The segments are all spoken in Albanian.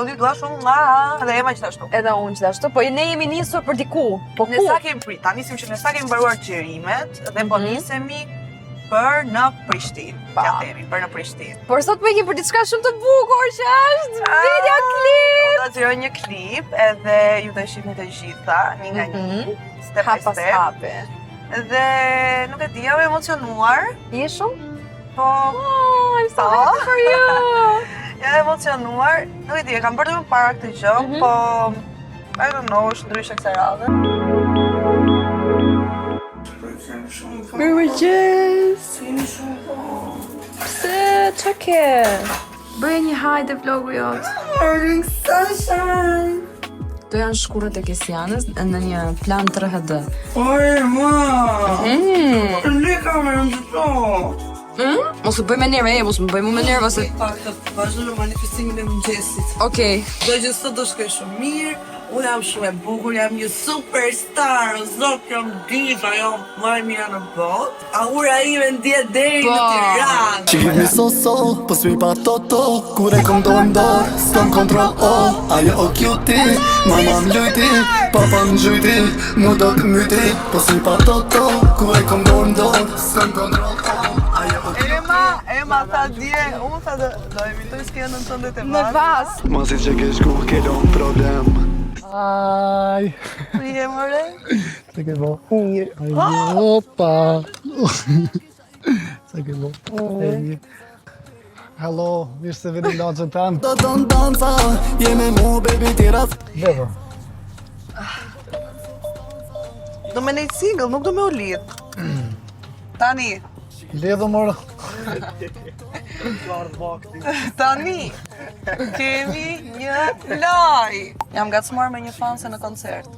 Olivia dua shumë edhe Ema gjithashtu. Edhe unë gjithashtu, po ne jemi nisur për diku. Po Ne sa kemi prit, ta nisim që ne sa kemi mbaruar xhirimet dhe po nisemi për në Prishtinë. Ja themi, për në Prishtinë. Por sot po ikim për diçka shumë të bukur që është video klip. Do të xhiroj një klip edhe ju do shihni të gjitha, një nga një, step by Hap pas step. hapi. Dhe nuk e di, jam emocionuar, Je shumë? po Oh, I'm so happy for you. jam emocionuar. Nuk e di, e kam bërë më para këtë gjë, po I don't know, është ndryshe kësaj radhe. Mirëmëngjes. Pse, ç'a ke? Bëj një hajde vlogu jot. Morning sunshine. Do janë shkurët e Kesianës në një plan 3HD. Oj, ma! Le kamerën të to! Mos u bëj me nervë, mos më bëj me nervë se. Pak të vazhdo në manifestimin e mëngjesit. Okej. Do që sot do shkoj shumë mirë, unë jam shumë e bukur, jam një superstar, o zot jam diva, jam më e mira në botë. Aura ime ndjet deri në Tiranë. She give me so, po s'mi pa toto. Kur e kom dorë ndorë, s'kom kontrol, ajo o cutie. Mama m'lujti, papa m'gjujti. Mu do t'myti, po s'mi pa toto. Kur e kom dorë ndorë, s'kom kontrol, ajo o cutie. Ema tha dje, unë tha do emitoj skenën tënde të Në vas. Ma si që ke shku, kellon problem. Aj, Je mëre? se ke bo. Opa. Se ke bo. Hello, mirë se vini lagjën tanë. Do të dansa, jeme mu, baby, tira. Levo. Do me nejtë single, nuk do me u lidh. Tani, Ledho morë. tani, kemi një laj. Jam gacmuar me një fanse në koncert.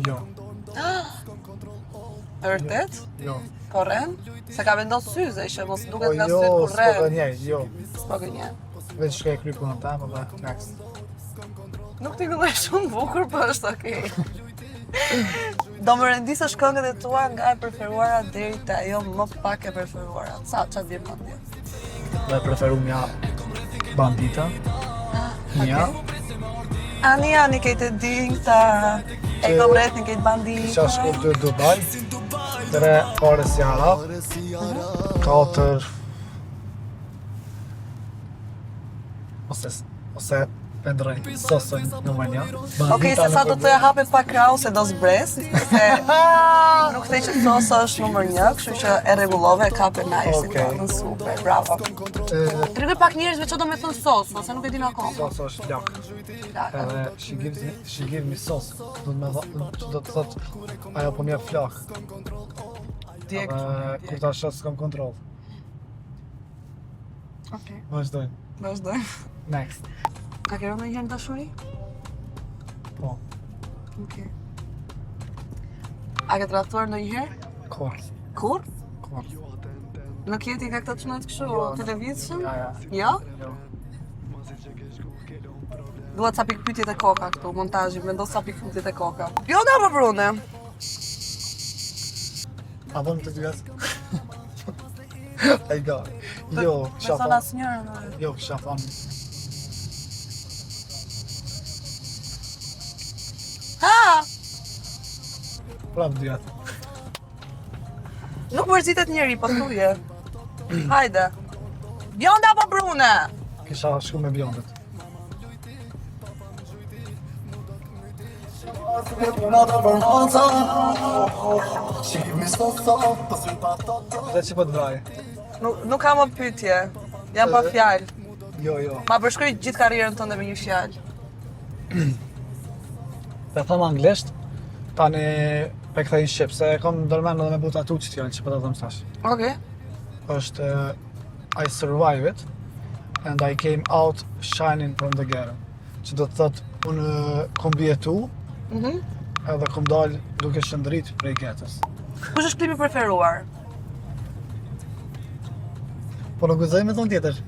Jo, Vërtet? jo. Po rren? Se ka vendos syze që mos Po duket nga jo, syt kur s'po rren. gënjej, jo. S'po gënjen. Veç shkaj kry punën tamë dhe next. Nuk t'i gëlloj shumë bukur, po është okej. Do më rendisësh këngët e tua nga e preferuara deri te ajo më pak e preferuara. Qa t'vjen mendje? Dhe preferu mja bandita. Mja. Ani kejtë dingta, e kom rrethin kejtë bandita. Kisha shku të Dubai. 3 ore sjara. 4 ose pendroj sosën në manja. Okej, se sa do të hape pak krau se do zbres, se nuk thej që sosa është numër 1, kështu që e rregullove, e kape nice, Okej. super, bravo. Tregoj pak njerëzve që do me thënë sosa, se nuk e din akoma. Sosa është flak. Edhe she give me sos. Do të thot ajo po mjef flak. Djek. Kur ta shoh s'kam kontroll. Okej, Vazhdojmë. vazhdoj. Next. A ke rënë ndonjëherë në dashuri? Po. Okej. A ke tradhtuar ndonjëherë? Kur. Kur? Kur. Nuk jeti nga këto çunat kështu, Jo. televizshëm? Ja. Jo? Jo. Dua ca pikë pyetjet e koka këtu, montazhi, vendos ca pikë pyetjet e koka. Bjona apo Brune? A bëm të dyat? Ai ga. Jo, Me kisha thon thonë. asnjërin. Jo, kisha thonë. Ha! Prap dyat. Nuk mërzitet njeri, po thuje. Hajde. Bjonda apo Brune? Kisha shku me bjondet. Dhe që po të vraj? Nuk kam më pyetje. Jam pa fjalë. Jo, jo. Ma përshkruaj gjithë karrierën tënde me një fjalë. Dhe thëmë anglisht, tani pe këta i shqip, se kom ndërmen edhe me bu tatu që t'jallë që po të thëmë tash. Okej. është I survived it and I came out shining from the ghetto. Që do të thotë unë kom bjetu edhe kom dalë duke shëndrit prej ghetës. Kush është klipi preferuar? Po nuk gëzoj me thonë tjetër.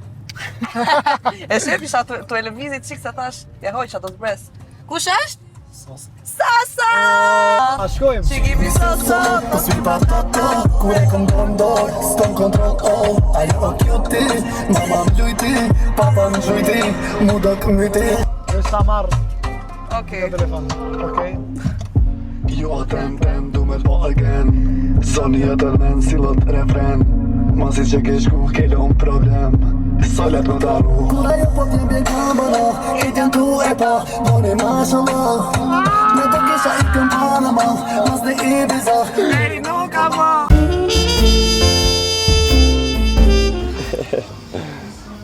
E shef isha të e lëvizit qik se thash, ja hoj që ato zbres. Kush është? Sasa! A shkojmë? Që kemi sasa! Po sui pa toto, kur e kom dondor, s'ton kontrol, oh, ajo o kjuti, mama m'lujti, papa m'gjujti, mu do t'myti. Është ta marrë Okej. telefon, okej? Jo atem pen, du me po again, zoni e tërmen si lot refren, masi që ke shku kellon problem, solet më dalu. Kur ajo po t'jem bje kamëra, e t'jen tu e pa, boni mashallah, me të kisha i këm Panama, mas në Ibiza. Deri nuk ka po!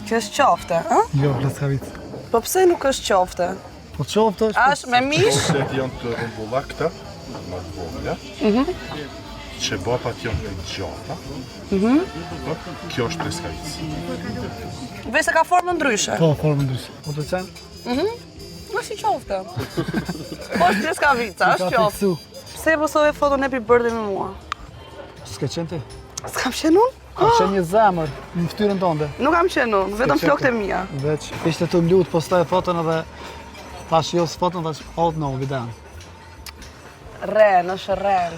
Kjo është qofte, ë? Jo, Leskavit. Po pse nuk është qofte? Po qoftë është? Është me mish? Qoftet janë të rumbulla këta, më të vogla. Qebapat janë të gjata. Kjo është pleskavicë. Vej se ka formë ndryshe. Po, formë ndryshe. Po të qenë? Nuk është i qofte. Po është pleskavica, është Ka qofte. fiksu. Pse e posove foton e birthday me mua? S'ke qenë ti? S'kam qenë unë? Ka qenë një zemër në ftyrën tënde. Nuk kam qenë unë, vetëm qenë flokët e ti. mia. Veç, ishte të mlut, postoj foton edhe thash jo s'foton, thash oh no, videon. Ren, është ren.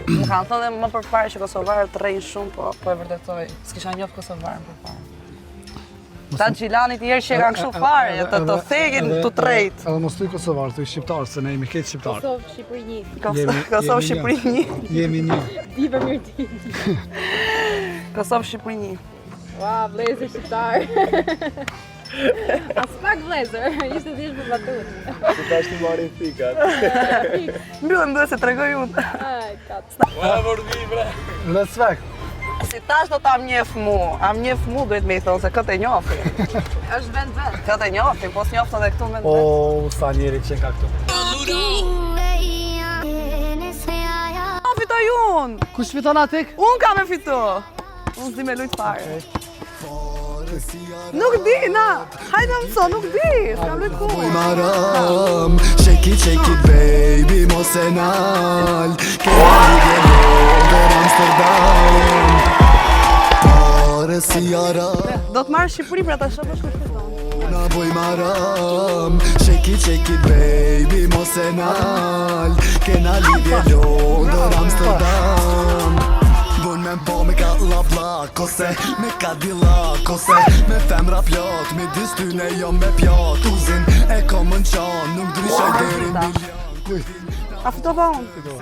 Më kanë thënë dhe më përpara që kosovarët rrejnë shumë, po e vërtetoj. S'kisha njohë kosovarën përpara. Ta Gjilanit njerë që e kanë kështu fare, të thekin të trejt. Edhe mos thuj kosovar, thuj shqiptar, se ne jemi ketë shqiptar. Kosovë, Shqipëri 1. Kosovë Shqipëri 1. Jemi një. Di për mirë ti. Kosovë Shqipëri 1. Ua, vlezër shqiptar. As pak vlezër, ishte thjesht për batut. Mbyllëm dhe se tregoj unë. Aj, kat. Let's back. Si tash do ta mjef mu, mjef mu duhet me i thonë se këtë e njofin. Është vend vet. Këtë e njofin, po s'njoftë edhe këtu me O, të sa njeri që ka këtu. A fitoj unë! Kush fiton atik? Unë ka me fitu! Unë s'di me lujt fare. Nuk di, na! Hajde më so, nuk di! S'kam lujt ku! Boj maram, shake it baby, mos e nal, kena lidhje lodër Amsterdam, pare si ara. Do të marrë Shqipëri për ata shëpë është fiton. Na boj maram, shake it baby, mos e nal, kena lidhje lodër Amsterdam. Vën me mpo me ka la kose, me ka dila kose, me femra pjot, me dy styne jo me pjot, uzin e kom në qanë, nuk dryshe deri milion. A fitova unë?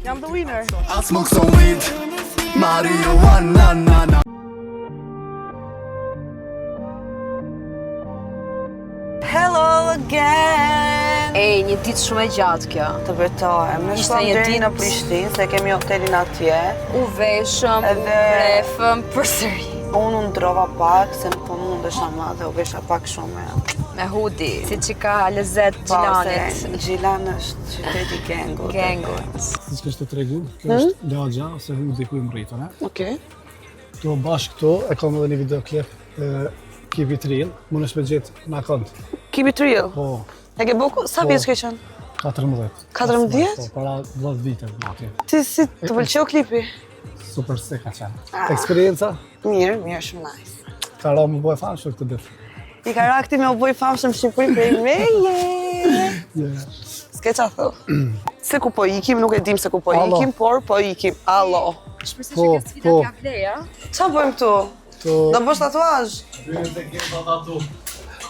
Jam the winner. I smoke some weed, marijuana, na. Hello again! Ej, një ditë shumë e gjatë kjo. Të betohem, ne Ishte shkojmë një deri ditë- në Prishtinë, se kemi hotelin atje. U veshëm, u Edhe- brefëm, përsëri. Unë u ndrova pak, se nuk po mundesha më dhe u vesha pak shumë. Me hudi, si që ka lezet Gjilanit. Se Gjilan është qyteti gengut. Gengut. Si që është të tregu, kjo është lagja, ose hudi ku i mritën, e? Okej. Këto bashkë këto, e kam edhe një videoklip, Keep It Real, më është me gjithë në akont. Keep it real. Po, E ke boku? Sa Po. vjeç ke qenë? 14. 14? Po, para 10 vite më atje. Si të pëlqeu klipi? Super se ka qenë. Eksperienca, Mirë, shumë nice. ka ra më bëhe fanë shumë këtë ditë. I karakti me u boj famshëm Shqipëri për i meje. Yeah. S'ke qa thë. Se ku po ikim, nuk e dim se ku po Allo. ikim, por po ikim. Allo. Shpresoj Po, që këtë sfida po. t'ja vlej, ja? Qa bëjmë këtu? To Do bësh tatuazh?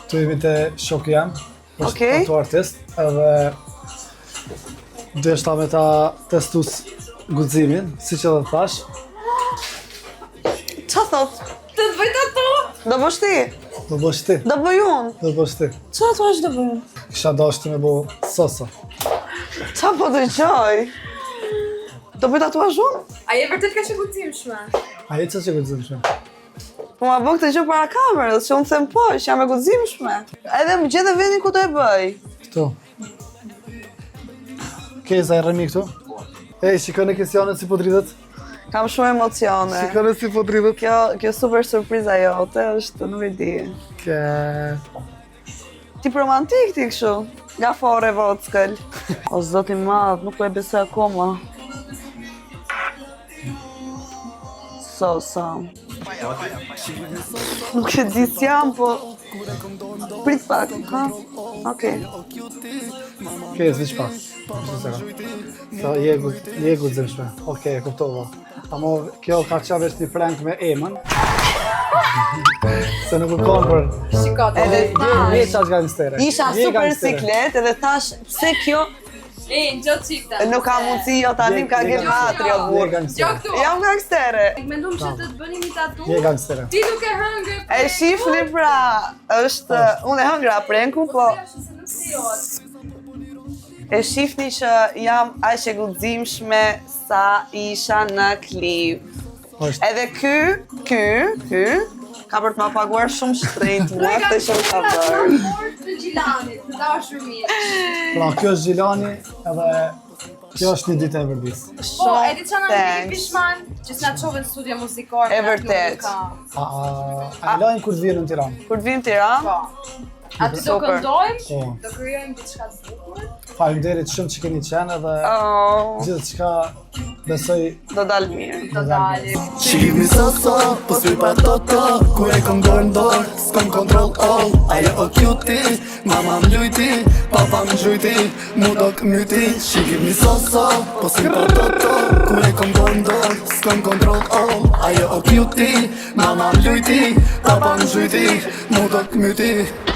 Tu jemi të shok jam, është Okej. tatu artist, edhe deshta me ta testus guximin, si që dhe thash. Qa thot? Të të bëj tatu? Do bësh ti? Do bësh ti, Do bëj unë? do bësh ti. Qa tatuazh do bëjmë? Kisha dashtë me bo sosa. Qa po të qoj? Do bëj tatuazh unë? A je vërtet ka që guximshme? A je që guxim shumë? Po ma bëk të gjë para kamerës, që unë them po, që jam e guximshme. Edhe më gjete vendin ku do e bëj. Këtu. Keza e rëmi këtu. Ej, shikone kësjanet si po dridhet. Kam shumë emocione. Shikone si po dridhet. Kjo super surpriza jote është, nuk e di. Ke... Ti romantik ti kështu, nga fore vockël. O zoti madh, nuk po e besoj akoma. So. Nuk e di si jam, po Prit pak, ha? Okej. Okej, zviq pak. Sa je guximshme. Okej, kuptova. Amo kjo ka qenë vetë një prank me emën. Se nuk u kon për. Shikot, Edhe Je qash gangstere. Isha super siklet edhe thash pse kjo në gjotë qikta. nuk ka mundësi jo tani ka gematri o Je burr. Gjo këtu. Jam gangstere. Mendum që të të bëni një tatu. Je gangstere. Ti duke hëngër. E shifni pra, është, unë e hëngra prenku, po e shifni që jam aq e guximshme sa isha në klip. Është Edhe ky ka për të ma paguar shumë shtrenjtë mua këtë që më ka bërë. Të Gjilanit, të dashur mirë. pra kjo është Gjilani edhe kjo është një ditë e vërdis. Po, e di që në një Thanks. pishman, që s'na qove në studio muzikor. E vërtet. A lajmë kur të vjen në Tiranë? Kur të vim Tiranë, Po. Aty do Super. këndojmë, Po. do kryojmë diçka të bukur. Faleminderit shumë që keni qenë edhe gjithçka besoj do dalë mirë. Do dalim. Shihni so, po s'pi pa toto Kur e kom dorë n'dorë, s'kom kontrol Ajo o cute, mama m'lujti Papa m'gjujti, mu do këmyti Shihni so, po s'pi pa toto Kur e kom dorë n'dorë, s'kom kontrol Ajo o cute, mama m'lujti Papa m'gjujti, mu do këmyti